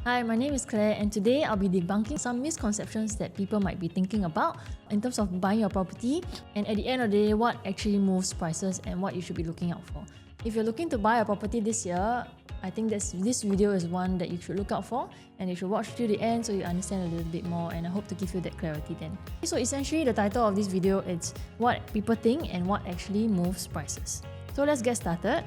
Hi, my name is Claire, and today I'll be debunking some misconceptions that people might be thinking about in terms of buying your property, and at the end of the day, what actually moves prices and what you should be looking out for. If you're looking to buy a property this year, I think this video is one that you should look out for, and you should watch till the end so you understand a little bit more, and I hope to give you that clarity then. So essentially, the title of this video is what people think and what actually moves prices. So let's get started.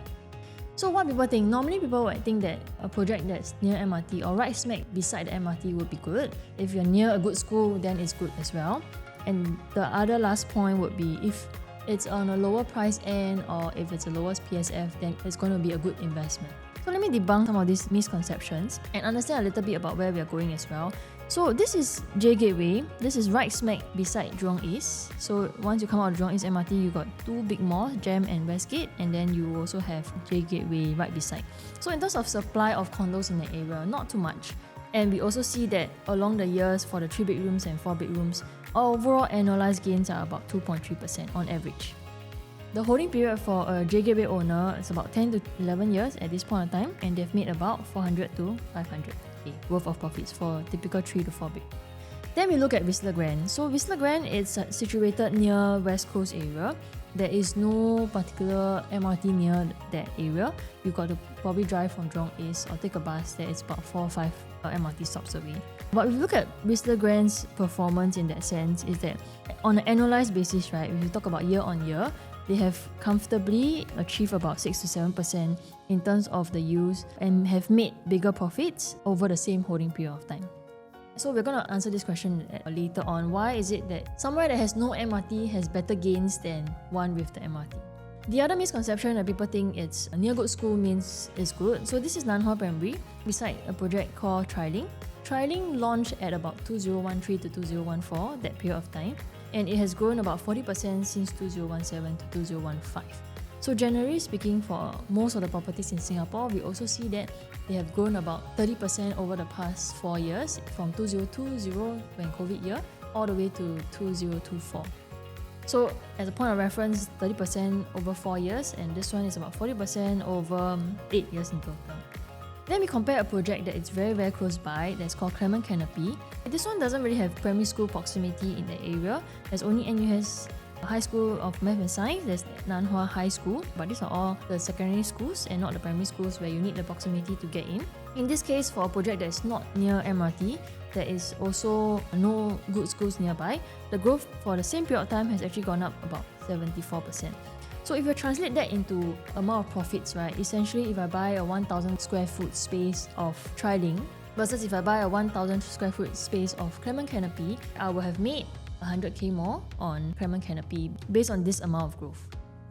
So what people think, normally people would think that a project that's near MRT or right smack beside the MRT would be good. If you're near a good school, then it's good as well. And the other last point would be if it's on a lower price end or if it's a lowest PSF, then it's going to be a good investment. So let me debunk some of these misconceptions and understand a little bit about where we are going as well. So this is J Gateway. This is right smack beside Jurong East. So once you come out of Jurong East MRT, you got two big malls, Gem and Westgate, and then you also have J Gateway right beside. So in terms of supply of condos in the area, not too much. And we also see that along the years for the 3 bedrooms and 4 bedrooms, overall annualized gains are about 2.3% on average. The holding period for a J Gateway owner is about 10 to 11 years at this point in time, and they've made about 400 to 500K worth of profits for typical 3 to 4 bed. Then we look at Whistler Grand. So Whistler Grand is situated near West Coast area. There is no particular MRT near that area. You got to probably drive from Jurong East or take a bus that is about 4 or 5 MRT stops away. But if you look at Whistler Grand's performance in that sense, is that on an annualized basis, right, if you talk about year on year, they have comfortably achieved about 6 to 7% in terms of the use and have made bigger profits over the same holding period of time. So we're going to answer this question later on. Why is it that somewhere that has no MRT has better gains than one with the MRT? The other misconception that people think it's a near good school means it's good. So this is Nanhua Primary beside a project called Triling. Triling launched at about 2013 to 2014, that period of time, and it has grown about 40% since 2017 to 2015. So generally speaking, for most of the properties in Singapore, we also see that they have grown about 30% over the past 4 years, from 2020 when COVID year, all the way to 2024. So as a point of reference, 30% over 4 years, and this one is about 40% over 8 years in total. Then we compare a project that is very, very close by, that's called Clement Canopy. This one doesn't really have primary school proximity in the area. There's only NUS High School of Math and Science, there's Nanhua High School, but these are all the secondary schools and not the primary schools where you need the proximity to get in. In this case, for a project that is not near MRT, there is also no good schools nearby. The growth for the same period of time has actually gone up about 74%. So if you translate that into amount of profits, right, essentially if I buy a 1,000 square foot space of Triling versus if I buy a 1,000 square foot space of Clement Canopy, I will have made 100k more on Clement Canopy based on this amount of growth.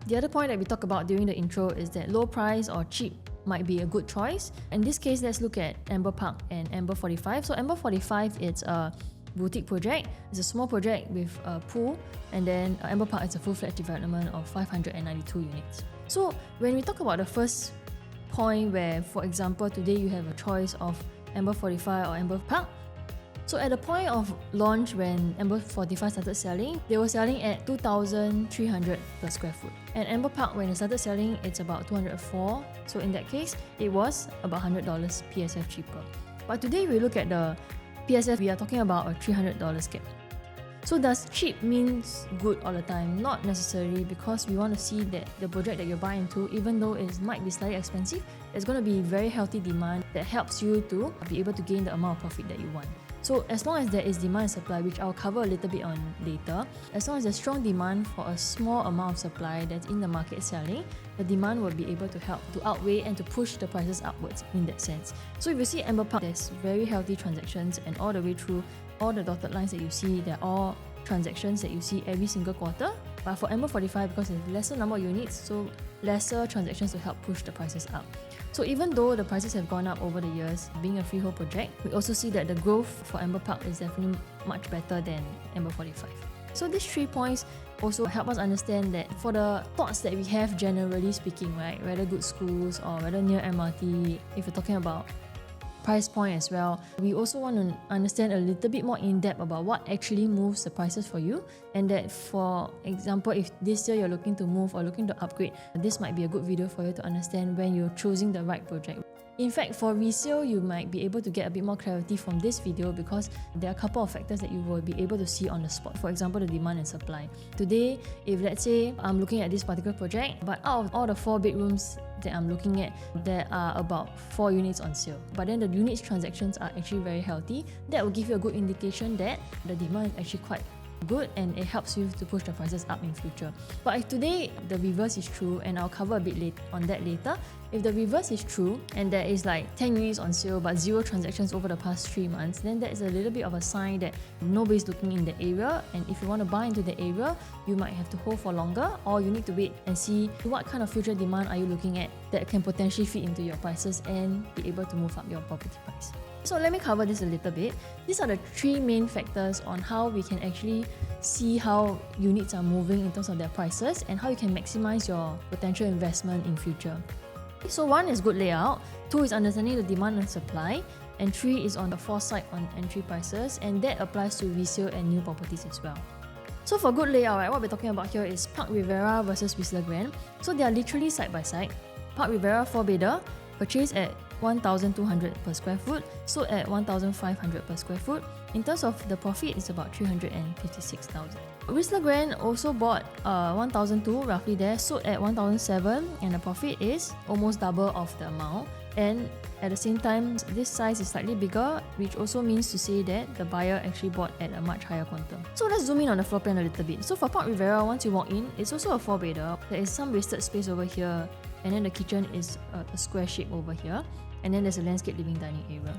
The other point that we talk about during the intro is that low price or cheap might be a good choice. In this case, let's look at Amber Park and Amber 45. So Amber 45, it's a boutique project. It's a small project with a pool, and then Amber Park is a full-fledged development of 592 units. So when we talk about the first point where, for example, today you have a choice of Amber 45 or Amber Park, so at the point of launch when Amber 45 started selling, they were selling at 2,300 per square foot. And Amber Park, when it started selling, it's about 204. So in that case, it was about $100 PSF cheaper. But today we look at the PSF, we are talking about a $300 gap. So does cheap means good all the time? Not necessarily, because we want to see that the project that you're buying into, even though it might be slightly expensive, there's going to be very healthy demand that helps you to be able to gain the amount of profit that you want. So as long as there is demand and supply, which I'll cover a little bit on later, as long as there's strong demand for a small amount of supply that's in the market selling, the demand will be able to help to outweigh and to push the prices upwards in that sense. So if you see Amber Park, there's very healthy transactions, and all the way through, all the dotted lines that you see, they're all transactions that you see every single quarter. But for Amber 45, because there's lesser number of units, so lesser transactions to help push the prices up. So even though the prices have gone up over the years, being a freehold project, we also see that the growth for Amber Park is definitely much better than Amber 45. So these 3 points also help us understand that for the thoughts that we have generally speaking, right, whether good schools or whether near MRT, if you're talking about price point as well, we also want to understand a little bit more in depth about what actually moves the prices for you, and that, for example, if this year you're looking to move or looking to upgrade, this might be a good video for you to understand when you're choosing the right project. In fact, for resale, you might be able to get a bit more clarity from this video because there are a couple of factors that you will be able to see on the spot. For example, the demand and supply. Today, if let's say I'm looking at this particular project, but out of all the 4 bedrooms that I'm looking at, there are about 4 units on sale. But then the units transactions are actually very healthy. That will give you a good indication that the demand is actually quite good and it helps you to push the prices up in future. But if today the reverse is true, and I'll cover a bit on that later, if the reverse is true and there is like 10 units on sale but 0 transactions over the past 3 months, then that is a little bit of a sign that nobody's looking in the area, and if you want to buy into the area, you might have to hold for longer, or you need to wait and see what kind of future demand are you looking at that can potentially fit into your prices and be able to move up your property price. So let me cover this a little bit. These are the 3 main factors on how we can actually see how units are moving in terms of their prices and how you can maximize your potential investment in future. So 1 is good layout, 2 is understanding the demand and supply, and 3 is on the foresight on entry prices, and that applies to resale and new properties as well. So for good layout, right, what we're talking about here is Park Rivera versus Whistler Grand. So they are literally side by side. Park Rivera 4-bedder, purchased at 1,200 per square foot, sold at 1,500 per square foot. In terms of the profit, it's about 356,000. Whistler Grand also bought 1,002 roughly there, sold at 1,007, and the profit is almost double of the amount. And at the same time, this size is slightly bigger, which also means to say that the buyer actually bought at a much higher quantum. So let's zoom in on the floor plan a little bit. So for Park Rivera, once you walk in, it's also a 4-bedder. There is some wasted space over here, and then the kitchen is a square shape over here, and then there's a landscape living dining area.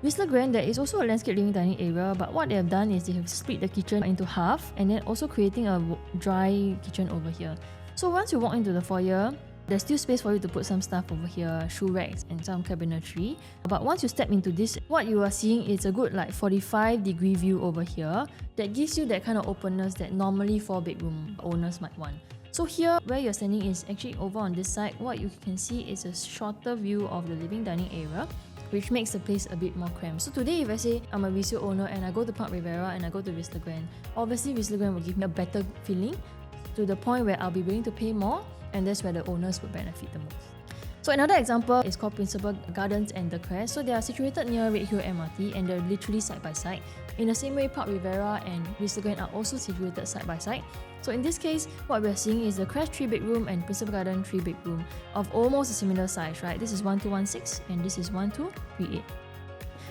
Whistler Grand, there is also a landscape living dining area, but what they have done is they have split the kitchen into half and then also creating a dry kitchen over here. So once you walk into the foyer, there's still space for you to put some stuff over here, shoe racks and some cabinetry. But once you step into this, what you are seeing is a good like 45-degree view over here that gives you that kind of openness that normally 4-bedroom owners might want. So here, where you're standing is actually over on this side. What you can see is a shorter view of the living dining area, which makes the place a bit more cramped. So today, if I say I'm a resale owner and I go to Park Rivera and I go to Whistler Grand, obviously Whistler Grand will give me a better feeling to the point where I'll be willing to pay more, and that's where the owners would benefit the most. So another example is called Principal Gardens and The Crest. So they are situated near Redhill MRT and they're literally side by side. In the same way, Park Rivera and Whistler Grand are also situated side by side. So in this case, what we're seeing is the Crest 3-bedroom and Principal Garden 3-bedroom of almost a similar size, right? This is 1216 and this is 1238.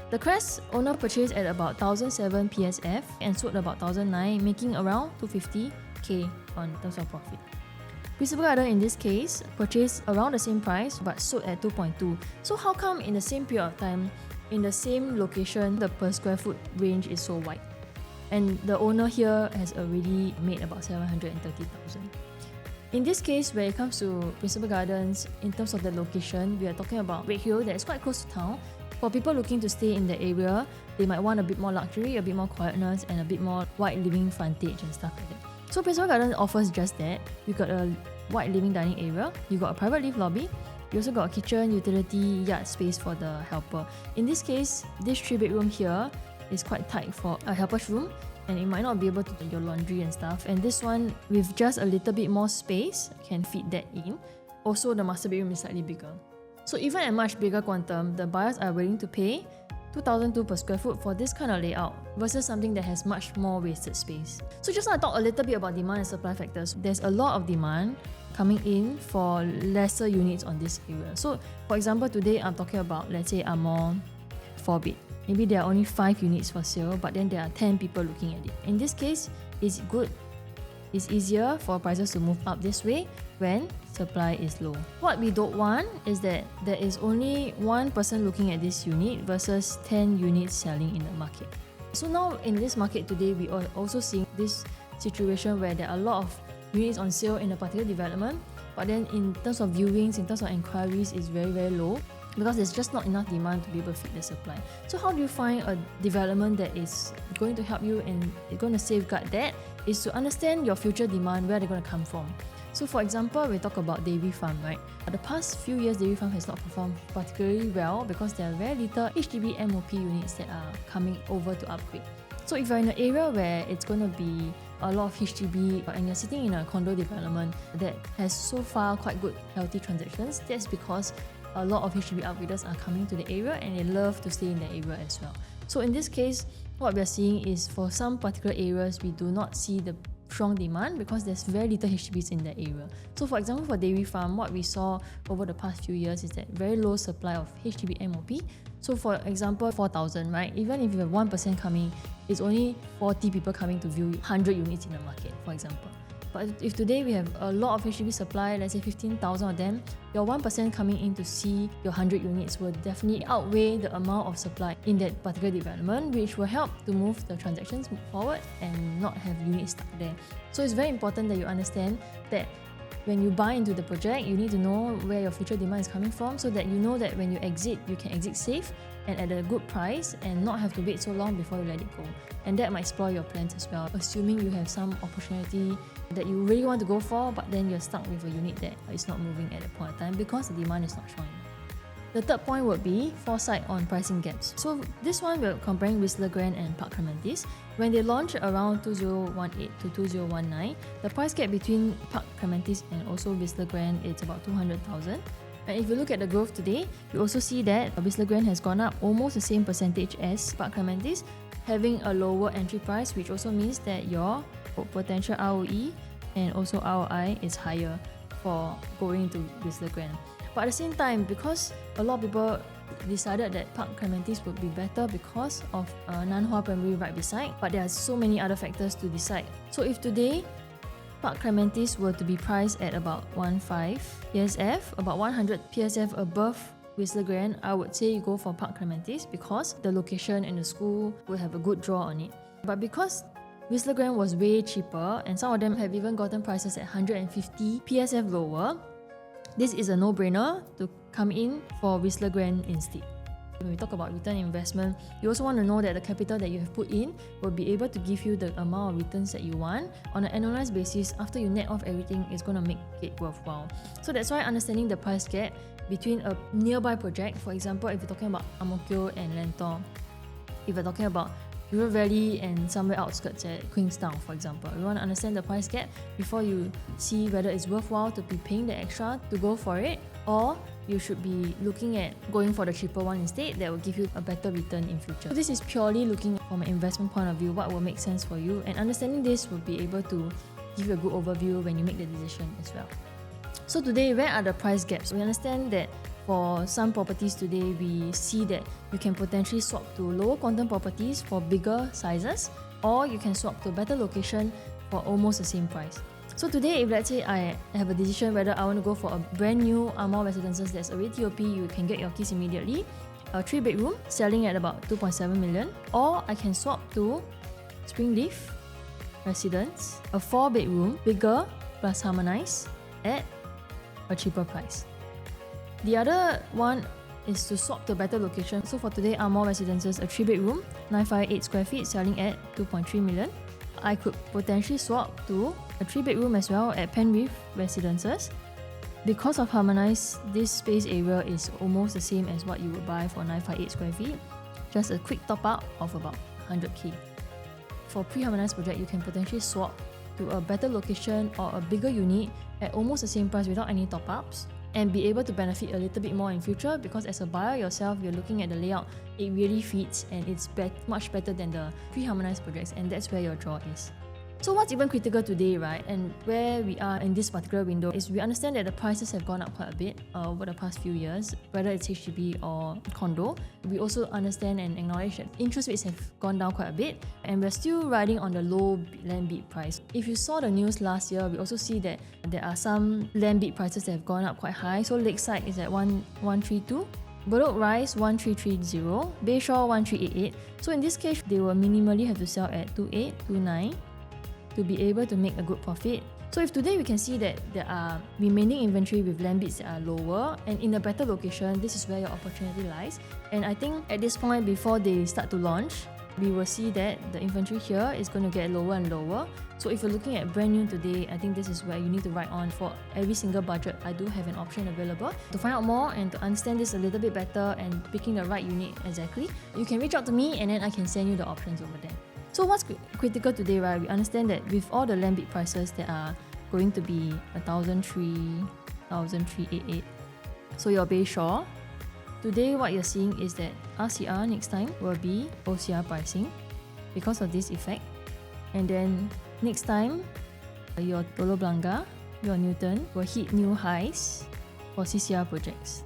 The Crest owner purchased at about 1,007 PSF and sold about 1,009, making around 250k on terms of profit. Principal Garden in this case purchased around the same price but sold at 2.2. So how come in the same period of time, in the same location, the per square foot range is so wide? And the owner here has already made about 730,000. In this case, when it comes to Principal Gardens, in terms of the location, we are talking about Redhill that is quite close to town. For people looking to stay in the area, they might want a bit more luxury, a bit more quietness, and a bit more wide living frontage and stuff like that. So Principal Garden offers just that. You got a wide living dining area, you got a private lift lobby, you also got a kitchen, utility, yard space for the helper. In this case, this 3-bedroom here is quite tight for a helper's room, and it might not be able to do your laundry and stuff. And this one, with just a little bit more space, can fit that in. Also, the master bedroom is slightly bigger. So even at much bigger quantum, the buyers are willing to pay 2,002 per square foot for this kind of layout versus something that has much more wasted space. So just now I talked a little bit about demand and supply factors. There's a lot of demand coming in for lesser units on this area. So for example, today I'm talking about, let's say, Amor 4-bed. Maybe there are only 5 units for sale, but then there are 10 people looking at it. In this case, it's good. It's easier for prices to move up this way when supply is low. What we don't want is that there is only one person looking at this unit versus 10 units selling in the market. So now in this market today, we are also seeing this situation where there are a lot of units on sale in a particular development, but then in terms of viewings, in terms of inquiries, it's very, very low because there's just not enough demand to be able to fit the supply. So how do you find a development that is going to help you and it's going to safeguard that? Is to understand your future demand, where they're going to come from. So for example, we talk about dairy farm, right? The past few years, dairy farm has not performed particularly well because there are very little HDB MOP units that are coming over to upgrade. So if you're in an area where it's going to be a lot of HDB and you're sitting in a condo development that has so far quite good healthy transactions, that's because a lot of HDB upgraders are coming to the area and they love to stay in the area as well. So in this case, what we are seeing is for some particular areas, we do not see the strong demand because there's very little HDBs in that area. So for example, for dairy farm, what we saw over the past few years is that very low supply of HDB MOP. So for example, 4,000, right? Even if you have 1% coming, it's only 40 people coming to view 100 units in the market, for example. But if today we have a lot of HDB supply, let's say 15,000 of them, your 1% coming in to see your 100 units will definitely outweigh the amount of supply in that particular development, which will help to move the transactions forward and not have units stuck there. So it's very important that you understand that when you buy into the project, you need to know where your future demand is coming from so that you know that when you exit, you can exit safe and at a good price and not have to wait so long before you let it go. And that might spoil your plans as well, assuming you have some opportunity that you really want to go for, but then you're stuck with a unit that is not moving at that point in time because the demand is not showing. The third point would be foresight on pricing gaps. So this one we're comparing Whistler Grand and Park Clementes. When they launched around 2018 to 2019, the price gap between Park Clementes and also Whistler Grand is about 200,000. And if you look at the growth today, you also see that Whistler Grand has gone up almost the same percentage as Park Clementes, having a lower entry price, which also means that your potential ROE and also ROI is higher for going to Whistler Grand. But at the same time, because a lot of people decided that Park Clementes would be better because of Nanhua Primary right beside, but there are so many other factors to decide. So if today Park Clementes were to be priced at about 15 PSF, about 100 PSF above Whistler Grand, I would say you go for Park Clementes because the location and the school will have a good draw on it. But because Whistler Grand was way cheaper and some of them have even gotten prices at 150 PSF lower, this is a no-brainer to come in for Whistler Grand instead. When we talk about return investment, you also want to know that the capital that you have put in will be able to give you the amount of returns that you want on an annualized basis. After you net off everything, it's going to make it worthwhile. So that's why understanding the price gap between a nearby project, for example, if you're talking about Ang Mo Kio and Lentor, if you're talking about River Valley and somewhere outskirts at Queenstown, for example. You want to understand the price gap before you see whether it's worthwhile to be paying the extra to go for it, or you should be looking at going for the cheaper one instead that will give you a better return in future. So this is purely looking from an investment point of view, what will make sense for you, and understanding this will be able to give you a good overview when you make the decision as well. So today, where are the price gaps? We understand that for some properties today, we see that you can potentially swap to lower quantum properties for bigger sizes, or you can swap to a better location for almost the same price. So today, if let's say I have a decision whether I want to go for a brand new Amor residences that's already TOP, you can get your keys immediately, a 3-bedroom selling at about 2.7 million, or I can swap to Springleaf Residence, a 4-bedroom, bigger plus harmonized at a cheaper price. The other one is to swap to a better location. So for today, Amor Residences, a 3-bedroom, 958 square feet, selling at 2.3 million. I could potentially swap to a 3-bedroom as well at Penrith Residences. Because of harmonized, this space area is almost the same as what you would buy for 958 square feet. Just a quick top up of about 100k. For pre-harmonized project, you can potentially swap to a better location or a bigger unit at almost the same price without any top ups, and be able to benefit a little bit more in future, because as a buyer yourself, you're looking at the layout, it really fits and it's much better than the pre-harmonized projects, and that's where your draw is. So what's even critical today, right, and where we are in this particular window is we understand that the prices have gone up quite a bit over the past few years, whether it's HDB or condo. We also understand and acknowledge that interest rates have gone down quite a bit, and we're still riding on the low land bid price. If you saw the news last year, we also see that there are some land bid prices that have gone up quite high. So Lakeside is at 132, Bedok Rise 1330, Bayshore 1388. So in this case, they will minimally have to sell at 28, 29 to be able to make a good profit. So if today we can see that there are remaining inventory with land bids that are lower and in a better location, this is where your opportunity lies. And I think at this point, before they start to launch, we will see that the inventory here is going to get lower and lower. So if you're looking at brand new today, I think this is where you need to ride on. For every single budget, I do have an option available. To find out more and to understand this a little bit better and picking the right unit exactly, you can reach out to me and then I can send you the options over there. So what's critical today, right? We understand that with all the land bid prices that are going to be 1,388, So you're Bay Shore. Today what you're seeing is that RCR next time will be OCR pricing because of this effect. And then next time, your Telok Blangah, your Newton will hit new highs for CCR projects.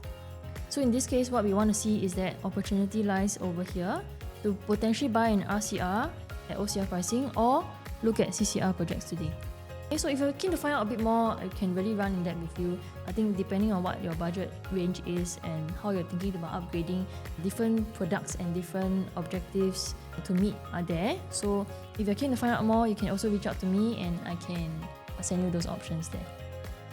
So in this case, what we want to see is that opportunity lies over here to potentially buy an RCR at OCR pricing or look at CCR projects today. Okay, so if you're keen to find out a bit more, I can really run in depth with you. I think depending on what your budget range is and how you're thinking about upgrading, different products and different objectives to meet are there. So if you're keen to find out more, you can also reach out to me and I can send you those options there.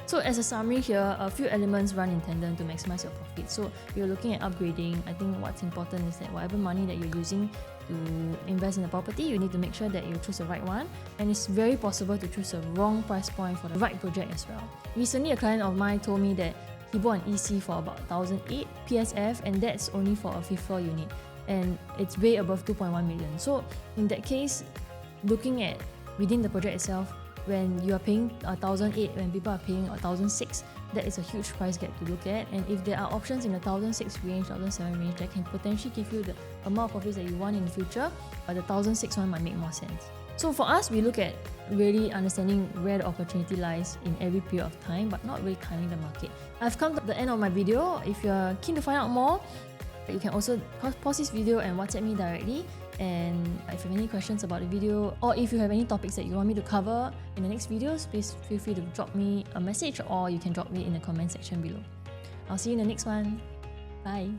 So as a summary here, a few elements run in tandem to maximize your profit. So if you're looking at upgrading, I think what's important is that whatever money that you're using to invest in a property, you need to make sure that you choose the right one. And it's very possible to choose a wrong price point for the right project as well. Recently, a client of mine told me that he bought an EC for about 1,008 PSF and that's only for a 5th floor unit. And it's way above 2.1 million. So in that case, looking at within the project itself, when you are paying 1,008, when people are paying 1,006, that is a huge price gap to look at. And if there are options in the 1,006 range, 1,007 range that can potentially give you the amount of profits that you want in the future, but the 1,006 one might make more sense. So for us, we look at really understanding where the opportunity lies in every period of time, but not really timing the market. I've come to the end of my video. If you're keen to find out more, you can also pause this video and WhatsApp me directly. And if you have any questions about the video, or if you have any topics that you want me to cover in the next videos, please feel free to drop me a message or you can drop me in the comment section below. I'll see you in the next one. Bye.